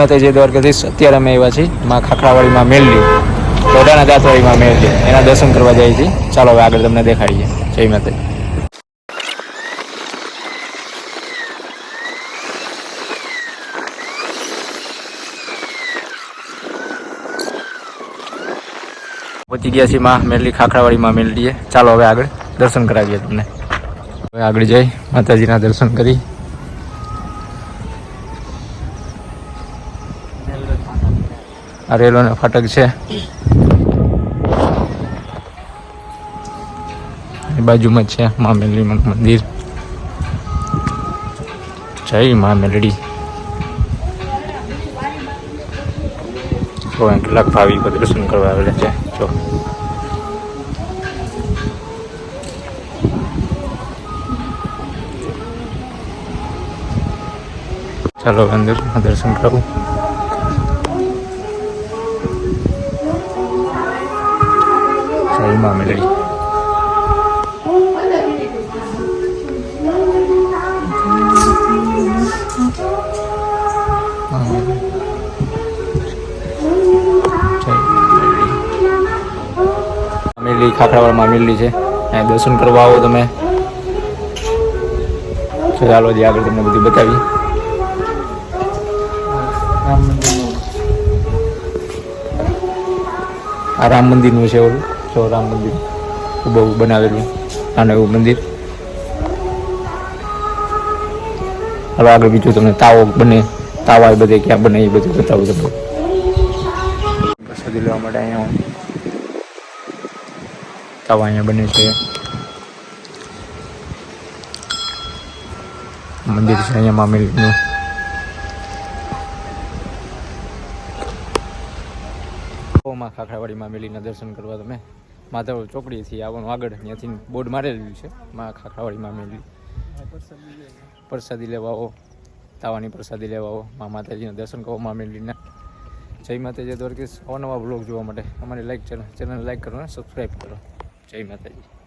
માતાજી દ્વારકાધીશ. અત્યારે અમે આવ્યા છીએ માં ખાખરાવાડીમાં મેલડી, ટોડાના દાંતવાડીમાં મેલડી, એના દર્શન કરવા જાય છે. ચાલો હવે આગળ તમને દેખાડીએ. જય માતાજી. પહોંચી ગયા છીએ માં મેલડી, ખાખરાવાડીમાં મેલડીએ. ચાલો હવે આગળ દર્શન કરાવીએ તમને. હવે આગળ જઈ માતાજીના દર્શન કરી. આ રેલવેનો ફાટક છે. એ બાજુમાં જ છે મા મેલડી મંદિર. જય મા મેલડી. તો કેટલાક ભાવિકો દર્શન કરવા આવેલા છે. જો ચાલો અંદર દર્શન કરાવું. જય મા મેલડી. મેલડી ખાખરાવાડમાં મેલડી છે. અહીંયા દર્શન કરવા આવો તમે. ચાલો જે આગળ તમને બધું બતાવી. આ રામ મંદિરનું છે. ઓલું જો રામ મંદિર બહુ બનાવેલું નાનું એવું મંદિર. હવે આગળ બીજું તમને તાવો બને, તાવા એ બધે ક્યાં બને એ બધું બતાવું તમને. પ્રસાદી લેવા માટે અહીંયા તાવા અહીંયા બને છે. મંદિર છે અહીંયા મામેલીનું. માં ખાખરાવાડીમાં મેલીના દર્શન કરવા તમે માધવ ચોકડીથી આવવાનું. આગળ ત્યાંથી બોર્ડ મારેલું છે માં ખાખરાવાડીમાં મેલી. પ્રસાદી લેવા આવો, તાવાની પ્રસાદી લેવા આવો, મા માતાજીના દર્શન કરો માં મેલીના. જય માતાજી દ્વારકેશ. અવનવા બ્લોગ જોવા માટે અમારી ચેનલ લાઈક કરો અને સબસ્ક્રાઈબ કરો. જય માતાજી.